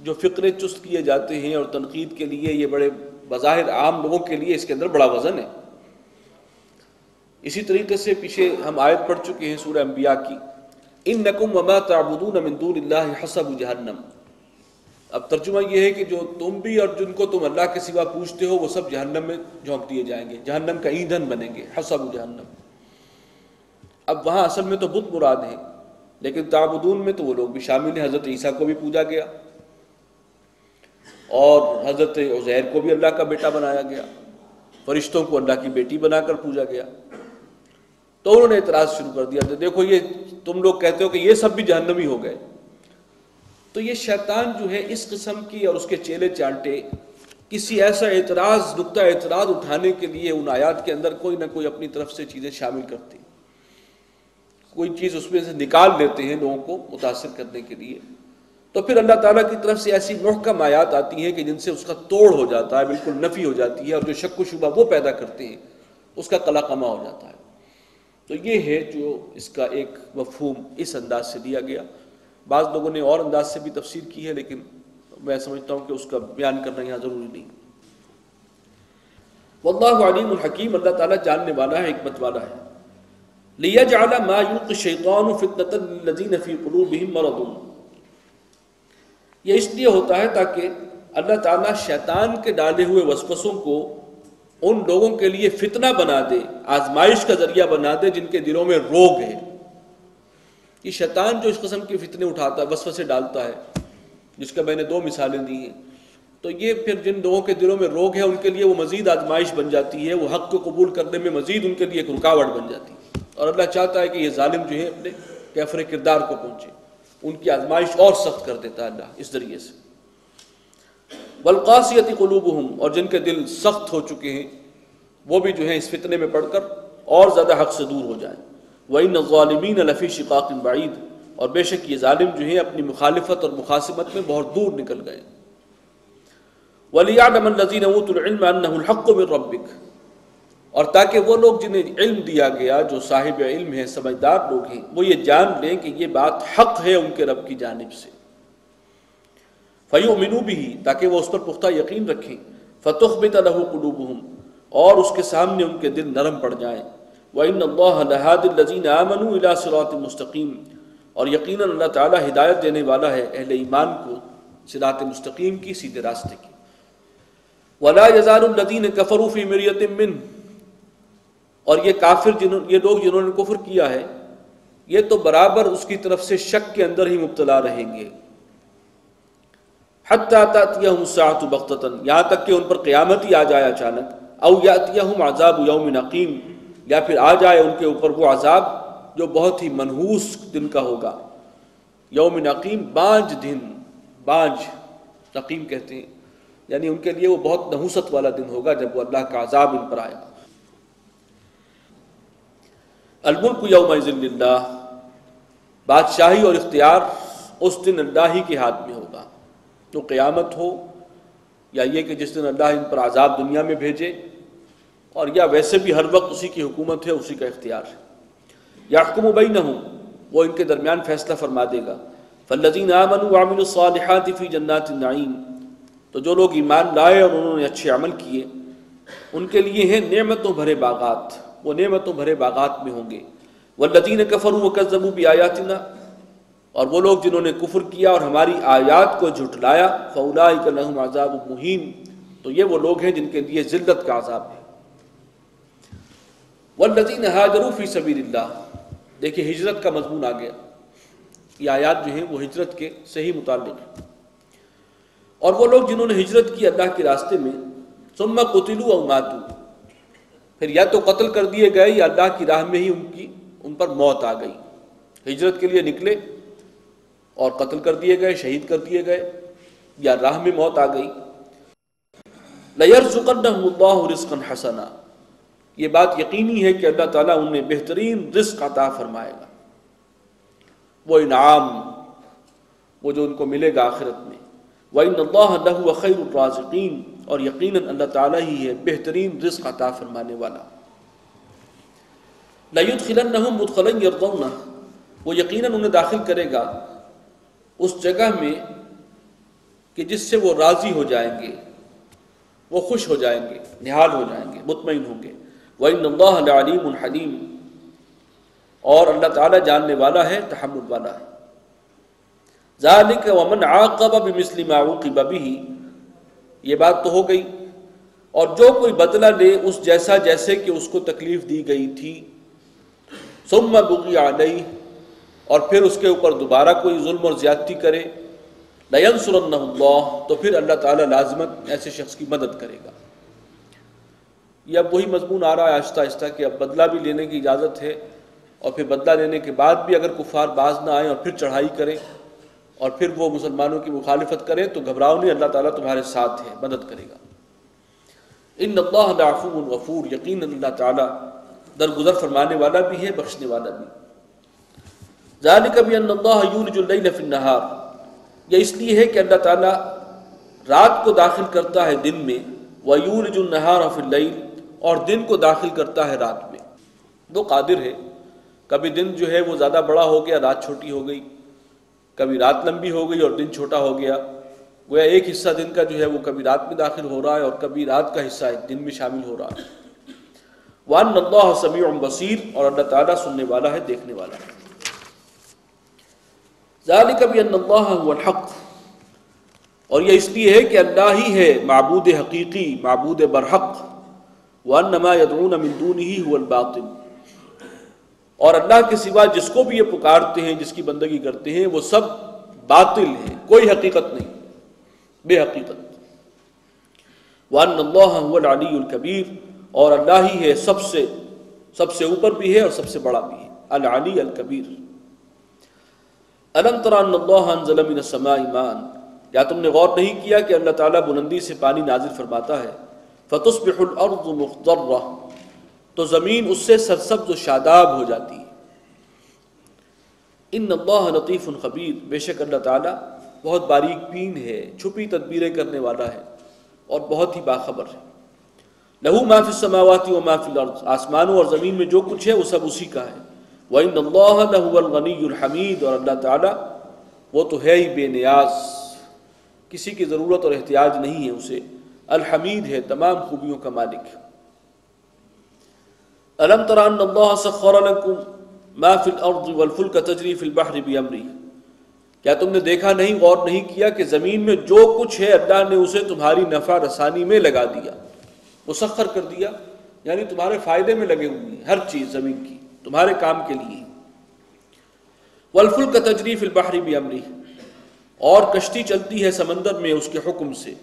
جو فقرے چست کیے جاتے ہیں اور تنقید کے لیے یہ بڑے بظاہر عام لوگوں کے لیے اس کے اندر بڑا وزن ہے۔ اسی طریقے سے پیچھے ہم آیت پڑھ چکے ہیں سورہ انبیاء کی، انکم وما تعبدون من دون اللہ حسب جہنم۔ اب ترجمہ یہ ہے کہ جو تم بھی اور جن کو تم اللہ کے سوا پوچھتے ہو وہ سب جہنم میں جھونک دیے جائیں گے، جہنم کا ایندھن بنیں گے، حسب جہنم۔ اب وہاں اصل میں تو بت مراد ہیں، لیکن تعبدون میں تو وہ لوگ بھی شامل ہیں۔ حضرت عیسیٰ کو بھی پوجا گیا اور حضرت عزیر کو بھی اللہ کا بیٹا بنایا گیا، فرشتوں کو اللہ کی بیٹی بنا کر پوجا گیا۔ تو انہوں نے اعتراض شروع کر دیا کہ دیکھو یہ تم لوگ کہتے ہو کہ یہ سب بھی جہنمی ہو گئے۔ تو یہ شیطان جو ہے اس قسم کی اور اس کے چیلے چانٹے کسی ایسا اعتراض، نقطہ اعتراض اٹھانے کے لیے ان آیات کے اندر کوئی نہ کوئی اپنی طرف سے چیزیں شامل کرتے ہیں، کوئی چیز اس میں سے نکال لیتے ہیں لوگوں کو متاثر کرنے کے لیے۔ تو پھر اللہ تعالیٰ کی طرف سے ایسی محکم آیات آتی ہیں کہ جن سے اس کا توڑ ہو جاتا ہے، بالکل نفی ہو جاتی ہے، اور جو شک و شبہ وہ پیدا کرتے ہیں اس کا قلقمہ ہو جاتا ہے۔ تو یہ ہے جو اس کا ایک مفہوم اس انداز سے دیا گیا۔ بعض لوگوں نے اور انداز سے بھی تفسیر کی ہے، لیکن میں سمجھتا ہوں کہ اس کا بیان کرنا یہاں ضروری نہیں۔ واللہ علیم الحکیم، اللہ تعالیٰ جاننے والا ہے، حکمت والا ہے۔ لیجعل ما یلقی الشیطان فتنة للذین فی قلوبہم مرض، یہ اس لیے ہوتا ہے تاکہ اللہ تعالیٰ شیطان کے ڈالے ہوئے وسوسوں کو ان لوگوں کے لیے فتنہ بنا دے، آزمائش کا ذریعہ بنا دے جن کے دلوں میں روگ ہے۔ یہ شیطان جو اس قسم کے فتنے اٹھاتا ہے، وسوسے ڈالتا ہے، جس کا میں نے 2 مثالیں دی ہیں، تو یہ پھر جن لوگوں کے دلوں میں روگ ہے ان کے لیے وہ مزید آزمائش بن جاتی ہے، وہ حق کو قبول کرنے میں مزید ان کے لیے ایک رکاوٹ بن جاتی ہے، اور اللہ چاہتا ہے کہ یہ ظالم جو ہے اپنے کیفر کردار کو پہنچے، ان کی آزمائش اور سخت کر دیتا ہے اللہ اس ذریعے سے۔ والقاسیۃ قلوبہم، اور جن کے دل سخت ہو چکے ہیں وہ بھی جو ہے اس فتنے میں پڑھ کر اور زیادہ حق سے دور ہو جائیں۔ وَإِنَّ الظَّالِمِينَ لَفِي شِقَاقٍ بَعِيدٍ، اور بے شک یہ ظالم جو ہیں اپنی مخالفت اور مخاصمت میں بہت دور نکل گئے۔ وَلِيَعْلَمَ الَّذِينَ أُوتُوا الْعِلْمَ أَنَّهُ الْحَقُّ مِن رَبِّكَ، اور تاکہ وہ لوگ جنہیں علم دیا گیا، جو صاحب علم ہیں، سمجھدار لوگ ہیں، وہ یہ جان لیں کہ یہ بات حق ہے ان کے رب کی جانب سے۔ فَيُؤْمِنُوا بِهِ، تاکہ وہ اس پر پختہ یقین رکھیں۔ فَتُخْبِتَ لَهُ قُلُوبُهُمْ، اور اس کے سامنے ان کے دل نرم پڑ جائیں۔ وَإِنَّ اللَّهَ لَهَادِ الَّذِينَ آمَنُوا إِلَىٰ صِرَاطٍ مُسْتَقِيمٍ، اور یقیناً اللہ تعالیٰ ہدایت دینے والا ہے اہل ایمان کو صراط مستقیم کی، سیدھے راستے کی۔ وَلَا يَزَالُ الَّذِينَ كَفَرُوا فِي مِرْيَةٍ مِّنْهُ، اور یہ کافر یہ لوگ جنہوں نے کفر کیا ہے یہ تو برابر اس کی طرف سے شک کے اندر ہی مبتلا رہیں گے۔ حَتَّىٰ تَأْتِيَهُمُ السَّاعَةُ بَغْتَةً، یہاں تک کہ ان پر قیامت ہی آ جائے اچانک۔ أَوْ يَأْتِيَهُمْ عَذَابُ يَوْمٍ عَقِيمٍ، یا پھر آ جائے ان کے اوپر وہ عذاب جو بہت ہی منحوس دن کا ہوگا۔ یوم عقیم، بانج دن، بانج عقیم کہتے ہیں، یعنی ان کے لیے وہ بہت نحوست والا دن ہوگا جب وہ اللہ کا عذاب ان پر آئے گا۔ الملک یومئذ للہ، بادشاہی اور اختیار اس دن اللہ ہی کے ہاتھ میں ہوگا، تو قیامت ہو یا یہ کہ جس دن اللہ ان پر عذاب دنیا میں بھیجے، اور یا ویسے بھی ہر وقت اسی کی حکومت ہے، اسی کا اختیار ہے۔ یحکم بینہم، وہ ان کے درمیان فیصلہ فرما دے گا۔ فالذین آمنوا وعملوا الصالحات فی جنات النعیم، تو جو لوگ ایمان لائے اور انہوں نے اچھے عمل کیے ان کے لیے ہیں نعمتوں بھرے باغات، وہ نعمتوں بھرے باغات میں ہوں گے۔ والذین کفروا وکذبوا بآیاتنا، اور وہ لوگ جنہوں نے کفر کیا اور ہماری آیات کو جھٹلایا، فاولئک لہم عذاب مہین، تو یہ وہ لوگ ہیں جن کے لیے ذلت کا عذاب ہے۔ والذین ہاجروا فی سبیل اللہ، دیکھیں ہجرت کا مضمون آ گیا، یہ آیات جو ہیں وہ ہجرت کے صحیح متعلق ہیں۔ اور وہ لوگ جنہوں نے ہجرت کی اللہ کے راستے میں، ثم قتلوا او ماتوا، پھر یا تو قتل کر دیے گئے یا اللہ کی راہ میں ہی ان پر موت آ گئی۔ ہجرت کے لیے نکلے اور قتل کر دیے گئے، شہید کر دیے گئے، یا راہ میں موت آ گئی۔ لَيَرْزُقَنَّهُمُ اللَّهُ رِزْقًا حَسَنًا، یہ بات یقینی ہے کہ اللہ تعالیٰ انہیں بہترین رزق عطا فرمائے گا، وہ انعام، وہ جو ان کو ملے گا آخرت میں۔ وَإِنَّ اللَّهَ لَهُوَ خَيْرُ الرَّازِقِينَ، اور یقیناً اللہ تعالیٰ ہی ہے بہترین رزق عطا فرمانے والا۔ لَيُدْخِلَنَّهُمْ مُدْخَلًا يَرْضَوْنَهُ، وہ یقیناً انہیں داخل کرے گا اس جگہ میں کہ جس سے وہ راضی ہو جائیں گے، وہ خوش ہو جائیں گے، نہال ہو جائیں گے، مطمئن ہوں گے۔ وَإِنَّ اللَّهَ لَعَلِيمٌ حَلِيمٌ، اور اللہ تعالیٰ جاننے والا ہے، تحمل والا ہے۔ ذَلِكَ وَمَنْ عَاقَبَ بِمِثْلِ مَا عُوقِبَ بِهِ، یہ بات تو ہو گئی، اور جو کوئی بدلہ لے اس جیسا جیسے کہ اس کو تکلیف دی گئی تھی، ثُمَّ بُغِيَ عَلَيْهِ، اور پھر اس کے اوپر دوبارہ کوئی ظلم اور زیادتی کرے، لَيَنْصُرَنَّهُ اللَّهُ، تو پھر اللہ تعالیٰ لازمت ایسے شخص کی مدد کرے گا۔ یہ اب وہی مضمون آ رہا ہے آہستہ آہستہ کہ اب بدلہ بھی لینے کی اجازت ہے، اور پھر بدلہ لینے کے بعد بھی اگر کفار باز نہ آئیں اور پھر چڑھائی کریں اور پھر وہ مسلمانوں کی مخالفت کریں تو گھبراؤ نہیں، اللہ تعالیٰ تمہارے ساتھ ہے، مدد کرے گا۔ ان اللہ لعفو غفور، یقیناً اللہ تعالیٰ درگزر فرمانے والا بھی ہے، بخشنے والا بھی۔ ذالک بان اللہ یولج اللیل فی النہار، یہ اس لیے ہے کہ اللہ تعالیٰ رات کو داخل کرتا ہے دن میں، ویولج النہار فی اللیل، اور دن کو داخل کرتا ہے رات میں۔ وہ قادر ہے، کبھی دن جو ہے وہ زیادہ بڑا ہو گیا، رات چھوٹی ہو گئی، کبھی رات لمبی ہو گئی اور دن چھوٹا ہو گیا، گویا ایک حصہ دن کا جو ہے وہ کبھی رات میں داخل ہو رہا ہے اور کبھی رات کا حصہ ایک دن میں شامل ہو رہا ہے۔ وَأَنَّ اللَّهَ سَمِيعٌ بَصِيرٌ، اور اللہ تعالیٰ سننے والا ہے، دیکھنے والا ہے۔ ذَلِكَ بِأَنَّ اللَّهَ هُوَ الْحَقُّ، اور یہ اس لیے ہے کہ اللہ ہی ہے معبود حقیقی، معبود برحق۔ وَأَنَّ مَا يَدْعُونَ مِن دُونِهِ هُوَ الْبَاطِلُ، اور اللہ کے سوا جس کو بھی یہ پکارتے ہیں، جس کی بندگی کرتے ہیں، وہ سب باطل ہیں، کوئی حقیقت نہیں، بے حقیقت۔ وَأَنَّ اللَّهَ هُوَ الْعَلِيُّ الْكَبِيرُ، اور اللہ ہی ہے سب سے اوپر بھی ہے اور سب سے بڑا بھی ہے، العلی الکبیر۔ أَلَمْ تَرَ أَنَّ اللَّهَ أَنزَلَ مِنَ السَّمَاءِ مَاءً، کیا تم نے غور نہیں کیا کہ اللہ تعالیٰ بلندی سے پانی نازل فرماتا ہے، فَتُصْبِحُ الْأَرْضُ مُخْضَرَّةً، تو زمین اس سے سرسبز و شاداب ہو جاتی ہے۔ ان اللہ لطیف خبیر، بے شک اللہ تعالیٰ بہت باریک بین ہے، چھپی تدبیریں کرنے والا ہے اور بہت ہی باخبر ہے۔ لہو ما فی السماوات و ما فی الارض، آسمانوں اور زمین میں جو کچھ ہے وہ سب اسی کا ہے۔ وان اللہ لہو الغنی الحمید، اور اللہ تعالیٰ وہ تو ہے ہی بے نیاز، کسی کی ضرورت اور احتیاج نہیں ہے اسے، الحمید ہے، تمام خوبیوں کا مالک۔ الم تر ان اللہ سخر لکم ما فی الارض والفلک تجری فی البحر بامرہ، کیا تم نے دیکھا نہیں، غور نہیں کیا کہ زمین میں جو کچھ ہے اللہ نے اسے تمہاری نفع رسانی میں لگا دیا، مسخر کر دیا، یعنی تمہارے فائدے میں لگے ہوئے ہیں، ہر چیز زمین کی تمہارے کام کے لیے۔ والفلک تجری فی البحر بامرہ، اور کشتی چلتی ہے سمندر میں اس کے حکم سے۔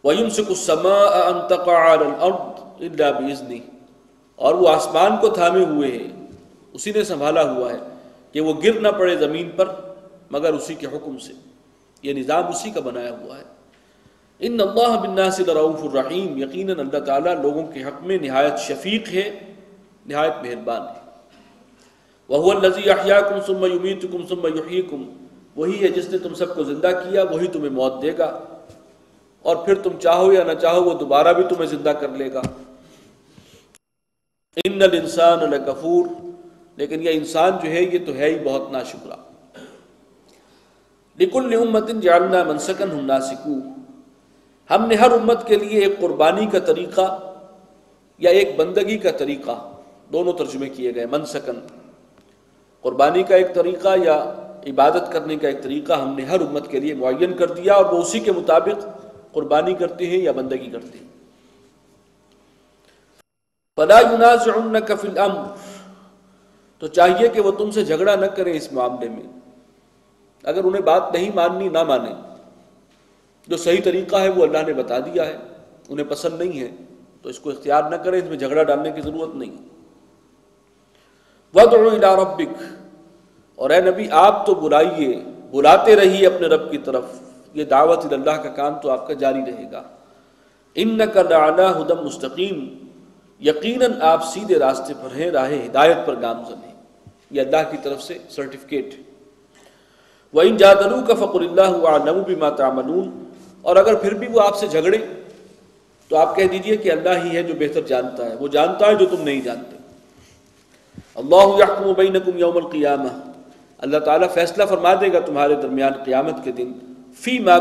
وَيُمْسِكُ السَّمَاءَ أَن تَقَعَ عَلَى الْأَرْضِ إِلَّا بِإِذْنِهِ، اور وہ آسمان کو تھامے ہوئے ہے، اسی نے سنبھالا ہوا ہے کہ وہ گر نہ پڑے زمین پر مگر اسی کے حکم سے، یہ نظام اسی کا بنایا ہوا ہے۔ ان اللہ بالناس لرؤوف الرحیم، یقیناً اللہ تعالیٰ لوگوں کے حق میں نہایت شفیق ہے، نہایت مہربان ہے۔ وَهُوَ الَّذِي أَحْيَاكُمْ ثُمَّ يُمِيتُكُمْ ثُمَّ يُحْيِيكُمْ، وہی ہے جس نے تم سب کو زندہ کیا، وہی تمہیں موت دے گا، اور پھر تم چاہو یا نہ چاہو وہ دوبارہ بھی تمہیں زندہ کر لے گا۔ ان الانسان لکفور، لیکن یہ انسان جو ہے یہ تو ہے ہی بہت ناشکرا۔ لکل امت جعلنا منسکا ہم ناسکوہ، ہم نے ہر امت کے لیے ایک قربانی کا طریقہ یا ایک بندگی کا طریقہ، دونوں ترجمے کیے گئے، منسکن قربانی کا ایک طریقہ یا عبادت کرنے کا ایک طریقہ ہم نے ہر امت کے لیے معین کر دیا، اور وہ اسی کے مطابق قربانی کرتے ہیں یا بندگی کرتے ہیں۔ فَلَا يُنَازِعُنَّكَ فِي الْأَمْرِ، تو چاہیے کہ وہ تم سے جھگڑا نہ کریں اس معاملے میں، اگر انہیں بات نہیں ماننی نہ مانیں، جو صحیح طریقہ ہے وہ اللہ نے بتا دیا ہے، انہیں پسند نہیں ہے تو اس کو اختیار نہ کریں، اس میں جھگڑا ڈالنے کی ضرورت نہیں۔ وَادْعُ إِلَىٰ رَبِّكَ، اور اے نبی آپ تو بلائیے، بلاتے رہیے اپنے رب کی طرف، یہ دعوت اللہ کا کام تو آپ کا جاری رہے گا۔ إِنَّكَ لَعَلَىٰ هُدًى مُسْتَقِيمٍ، یقیناً آپ سیدھے راستے پر ہیں، راہ ہدایت پر گامزن ہیں، یہ اللہ کی طرف سے سرٹیفکیٹ ہے۔ وَإِن جَادَلُوكَ فَقُلِ اللَّهُ أَعْلَمُ بِمَا تَعْمَلُونَ، اور اگر پھر بھی وہ آپ سے جھگڑے تو آپ کہہ دیجئے کہ اللہ ہی ہے جو بہتر جانتا ہے، وہ جانتا ہے جو تم نہیں جانتے۔ اللہ یحکم بینکم یوم القیامہ، اللہ تعالیٰ فیصلہ فرما دے گا تمہارے درمیان قیامت کے دن، فی ما